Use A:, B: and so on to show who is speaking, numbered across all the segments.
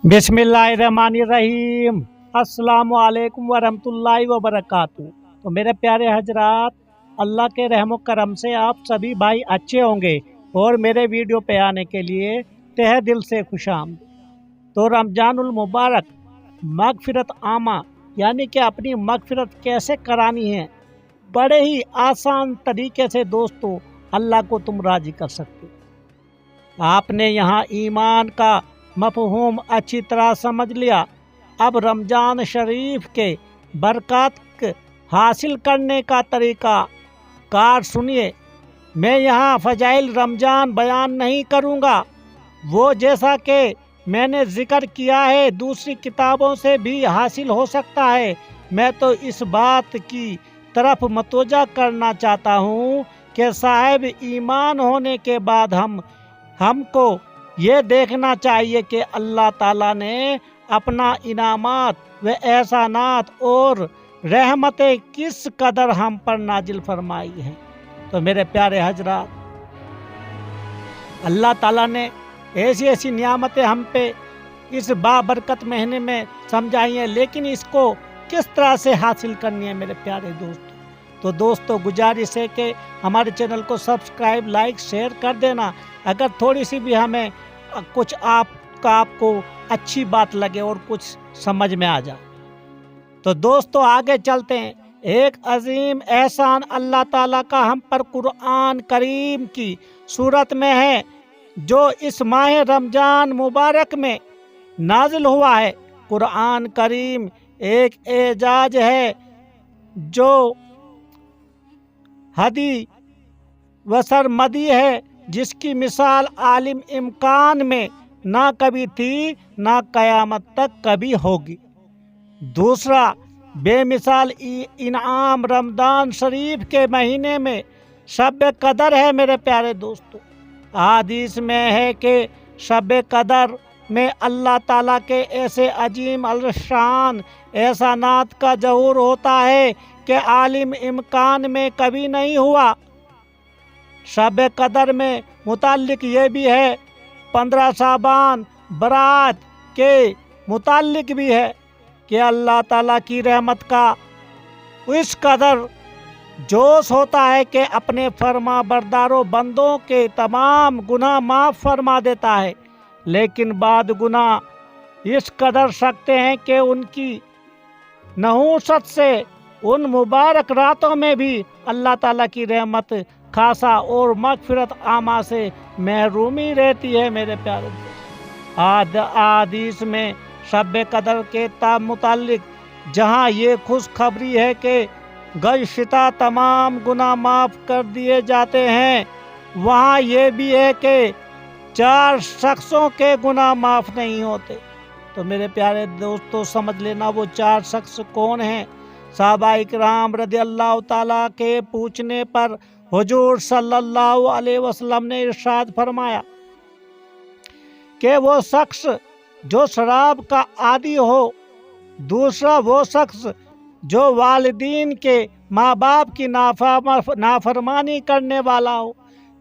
A: बिस्मिल्लाहिर्रहमानिर्रहीम। अस्सलामु अलैकुम वरहमतुल्लाहि वबरकातुहू। तो मेरे प्यारे हजरात, अल्लाह के रहमो करम से आप सभी भाई अच्छे होंगे और मेरे वीडियो पे आने के लिए तहे दिल से खुशामदीद। तो रमजानुल मुबारक मगफिरत आमा यानी कि अपनी मगफिरत कैसे करानी है, बड़े ही आसान तरीके से दोस्तों अल्लाह को तुम राजी कर सकते हो। आपने यहाँ ईमान का मफहूम अच्छी तरह समझ लिया। अब रमज़ान शरीफ के बरकत हासिल करने का तरीका कार सुनिए। मैं यहाँ फ़जाइल रमज़ान बयान नहीं करूँगा, वो जैसा कि मैंने ज़िक्र किया है दूसरी किताबों से भी हासिल हो सकता है। मैं तो इस बात की तरफ मतवज्जा करना चाहता हूँ कि साहिब ईमान होने के बाद हमको ये देखना चाहिए कि अल्लाह ताला ने अपना इनामात व एहसानात और रहमतें किस कदर हम पर नाजिल फरमाई हैं। तो मेरे प्यारे हजरात, अल्लाह ताला ने ऐसी ऐसी नियामतें हम पे इस बाबरकत महीने में समझाई हैं, लेकिन इसको किस तरह से हासिल करनी है मेरे प्यारे दोस्तों। तो दोस्तों गुजारिश है कि हमारे चैनल को सब्सक्राइब, लाइक, शेयर कर देना। अगर थोड़ी सी भी हमें कुछ आपको अच्छी बात लगे और कुछ समझ में आ जाए। तो दोस्तों आगे चलते हैं। एक अजीम एहसान अल्लाह ताला का हम पर कुरान करीम की सूरत में है, जो इस माह रमजान मुबारक में नाजिल हुआ है। कुरान करीम एक एजाज है जो हदी व सरमदी है, जिसकी मिसाल आलिम इम्कान में ना कभी थी ना क़यामत तक कभी होगी। दूसरा बेमिसाल इनाम रमज़ान शरीफ के महीने में शब कदर है मेरे प्यारे दोस्तों। हदीस में है कि शब कदर में अल्लाह ताला के ऐसे अजीम अलशान एहसानात का ज़हूर होता है कि आलिम इम्कान में कभी नहीं हुआ। शब कदर में मुताल्लिक ये भी है, 15 शाबान बरात के मुताल्लिक भी है कि अल्लाह ताला की रहमत का इस कदर जोश होता है कि अपने फरमा बरदारों बंदों के तमाम गुनाह माफ़ फरमा देता है। लेकिन बाद गुनाह इस कदर सकते हैं कि उनकी नहूसत से उन मुबारक रातों में भी अल्लाह ताला की रहमत खासा और मगफिरत आमा से महरूमी रहती है मेरे प्यारे। हदीस में शब कदर के मुतालिक जहाँ ये खुशखबरी है कि गुज़श्ता तमाम गुनाह माफ़ कर दिए जाते हैं, वहाँ ये भी है कि 4 शख्सों के गुनाह माफ़ नहीं होते। तो मेरे प्यारे दोस्तों समझ लेना वो 4 शख्स कौन हैं। सहाबा इकराम रज़ियल्लाहु ताला के पूछने पर हुजूर सल्लल्लाहु अलैहि वसल्लम ने इरशाद फरमाया कि वो शख्स जो शराब का आदी हो, दूसरा वो शख्स जो वालिदीन के माँ बाप की नाफरमानी करने वाला हो,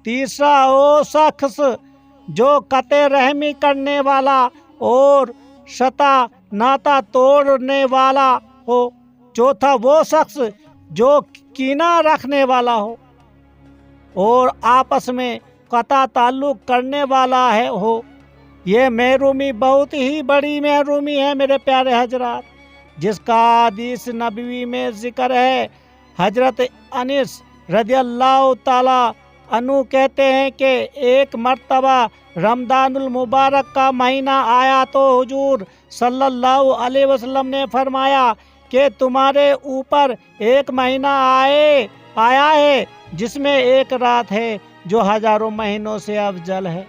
A: तीसरा वो शख्स जो कते रहमी करने वाला और शता नाता तोड़ने वाला हो, चौथा वो शख्स जो कीना रखने वाला हो और आपस में कता ताल्लुक़ करने वाला हो। ये महरूमी बहुत ही बड़ी महरूमी है मेरे प्यारे हजरात, जिसका हदीस नबवी में ज़िक्र है। हजरत अनस रज़ियल्लाहु ताला अन्हु कहते हैं कि एक मर्तबा रमज़ानुल मुबारक का महीना आया तो हुजूर सल्लल्लाहु अलैहि वसल्लम ने फरमाया कि तुम्हारे ऊपर एक महीना आया है जिसमें एक रात है जो हजारों महीनों से अफजल है।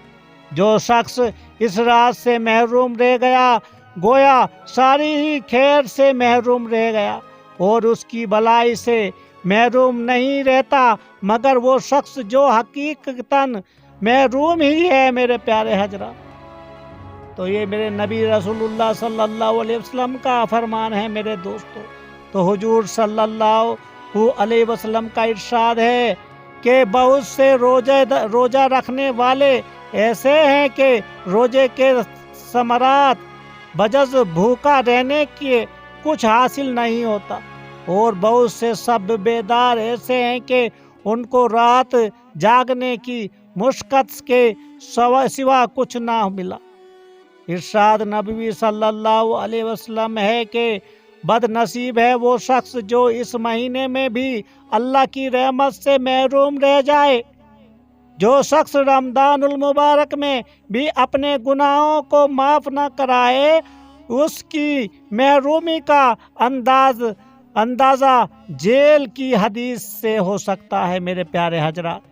A: जो शख्स इस रात से महरूम रह गया, गोया सारी ही खैर से महरूम रह गया और उसकी भलाई से महरूम नहीं रहता, मगर वो शख्स जो हकीकतन महरूम ही है मेरे प्यारे हजरा। तो ये मेरे नबी रसूलुल्लाह सल्लल्लाहु अलैहि वसल्लम का फरमान है मेरे दोस्तों। तो हुजूर सल्लल्लाहु अलैहि वसल्लम का इरशाद है कि बहुत से रोजा रखने वाले ऐसे हैं कि रोजे के समरात बजस भूखा रहने के कुछ हासिल नहीं होता, और बहुत से सब बेदार ऐसे हैं कि उनको रात जागने की मुश्किल के सिवा कुछ ना मिला। इरशाद नबी सल्लल्लाहु अलैहि वसल्लम है कि बदनसीब है वो शख्स जो इस महीने में भी अल्लाह की रहमत से महरूम रह जाए। जो शख्स रमदानुल मुबारक में भी अपने गुनाहों को माफ़ न कराए, उसकी महरूमी का अंदाज़ा जेल की हदीस से हो सकता है। मेरे प्यारे हजरात,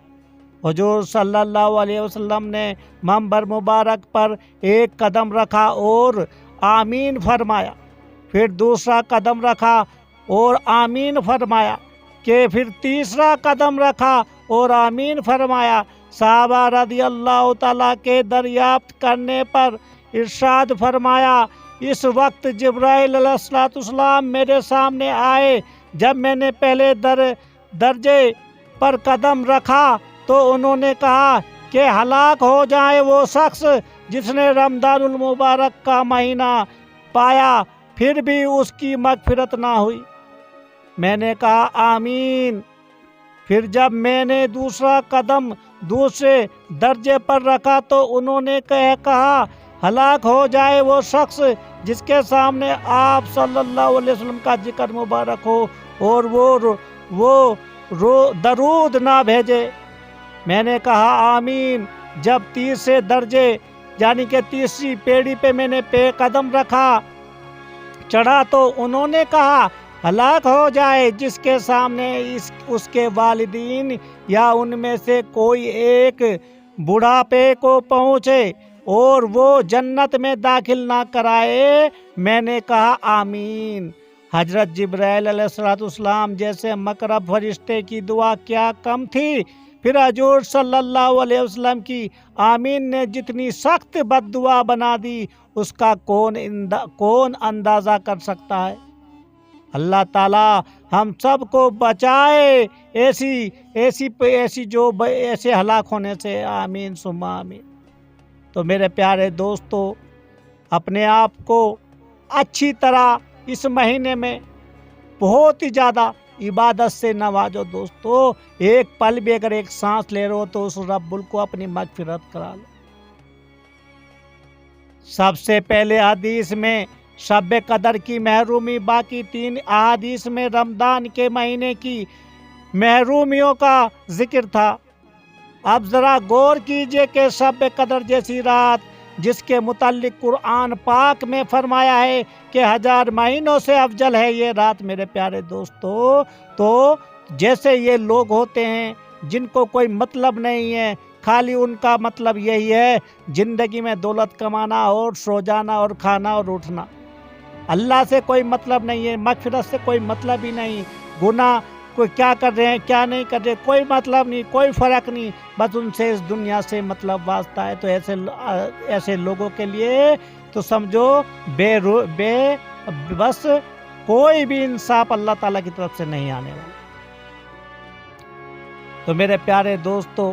A: हुजूर सल्लल्लाहु अलैहि वसल्लम ने मंबर मुबारक पर एक कदम रखा और आमीन फरमाया, फिर दूसरा कदम रखा और आमीन फरमाया, कि फिर तीसरा कदम रखा और आमीन फरमाया। सहाबा रज़ी अल्लाह ताला के दरियाफ्त करने पर इरशाद फरमाया, इस वक्त जिब्राइल अलैहिस्सलाम मेरे सामने आए। जब मैंने पहले दर्जे पर कदम रखा तो उन्होंने कहा कि हलाक हो जाए वो शख्स जिसने रमदानुल मुबारक का महीना पाया फिर भी उसकी मगफिरत ना हुई। मैंने कहा आमीन। फिर जब मैंने दूसरा कदम दूसरे दर्जे पर रखा तो उन्होंने कहा हलाक हो जाए वो शख्स जिसके सामने आप सल्लल्लाहु अलैहि वसल्लम का जिक्र मुबारक हो और वो दरूद ना भेजे। मैंने कहा आमीन। जब तीसरे दर्जे यानी कि तीसरी पेड़ी पे मैंने कदम रखा चढ़ा तो उन्होंने कहा हलाक हो जाए जिसके सामने उसके वालिदीन या उनमें से कोई एक बुढ़ापे को पहुँचे और वो जन्नत में दाखिल ना कराए। मैंने कहा आमीन। हजरत जिब्राइल अलैहिस्सलाम जैसे मकरब फरिश्ते की दुआ क्या कम थी। फिर हुजूर सल्लल्लाहु अलैहि वसल्लम की आमीन ने जितनी सख्त बद्दुआ बना दी उसका कौन अंदाज़ा कर सकता है। अल्लाह ताला हम सब को बचाए ऐसे हलाक होने से। आमीन सुम्मा आमीन। तो मेरे प्यारे दोस्तों, अपने आप को अच्छी तरह इस महीने में बहुत ही ज़्यादा इबादत से नवाजो दोस्तों। एक पल भी अगर एक सांस ले रहे हो तो उस रब्बुल को अपनी मगफिरत करा लो। सबसे पहले हदीस में शब कदर की महरूमी, बाकी 3 अहादीस में रमदान के महीने की महरूमियों का जिक्र था। अब ज़रा गौर कीजिए कि शब कदर जैसी रात जिसके मुताल्लिक कुरान पाक में फरमाया है कि 1000 महीनों से अफजल है ये रात। मेरे प्यारे दोस्तों, तो जैसे ये लोग होते हैं जिनको कोई मतलब नहीं है, खाली उनका मतलब यही है ज़िंदगी में दौलत कमाना और सो जाना और खाना और उठना, अल्लाह से कोई मतलब नहीं है, मगफिरत से कोई मतलब ही नहीं, गुनाह कोई क्या कर रहे हैं क्या नहीं कर रहे कोई मतलब नहीं, कोई फ़र्क नहीं, बस उनसे इस दुनिया से मतलब वास्ता है। तो ऐसे लोगों के लिए तो समझो बस कोई भी इंसाफ अल्लाह ताला की तरफ से नहीं आने वाला। तो मेरे प्यारे दोस्तों,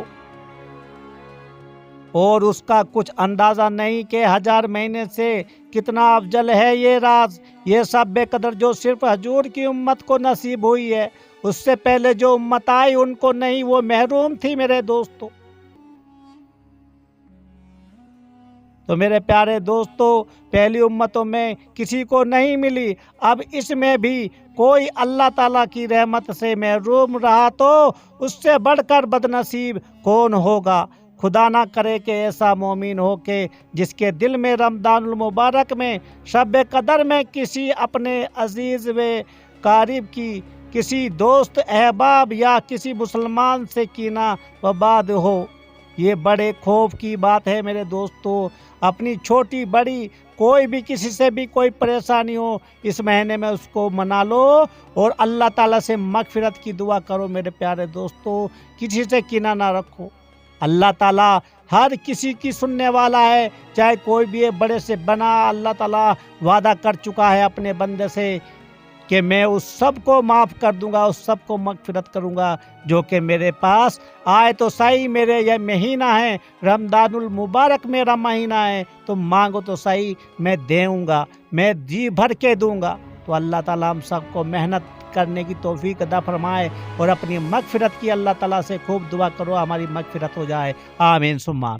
A: और उसका कुछ अंदाज़ा नहीं कि 1000 महीने से कितना अफजल है ये रात। ये शब कदर जो सिर्फ हजूर की उम्मत को नसीब हुई है, उससे पहले जो उम्मत आई उनको नहीं, वो महरूम थी मेरे दोस्तों। तो मेरे प्यारे दोस्तों, पहली उम्मतों में किसी को नहीं मिली, अब इसमें भी कोई अल्लाह ताला की रहमत से महरूम रहा तो उससे बढ़कर बदनसीब कौन होगा। खुदा ना करे कि ऐसा मोमिन हो के जिसके दिल में रमदानुल मुबारक में शब कदर में किसी अपने अजीज़ व कारिब की, किसी दोस्त अहबाब या किसी मुसलमान से कीना वबाद हो। ये बड़े खौफ की बात है मेरे दोस्तों। अपनी छोटी बड़ी कोई भी किसी से भी कोई परेशानी हो, इस महीने में उसको मना लो और अल्लाह ताला से मगफिरत की दुआ करो। मेरे प्यारे दोस्तों, किसी से कीना ना रखो। अल्लाह ताला हर किसी की सुनने वाला है, चाहे कोई भी है, बड़े से बना। अल्लाह ताला वादा कर चुका है अपने बंदे से کہ میں اس سب کو معاف کر دوں گا، اس سب کو مغفرت کروں گا جو کہ میرے پاس آئے تو صحیح۔ میرے یہ مہینہ ہے، رمضان المبارک میرا مہینہ ہے، تو مانگو تو صحیح، میں دوں گا، میں جی بھر کے دوں گا۔ تو اللہ تعالیٰ ہم سب کو محنت کرنے کی توفیق عطا فرمائے اور اپنی مغفرت کی اللہ تعالیٰ سے خوب دعا کرو ہماری مغفرت ہو جائے، آمین ثم آمین۔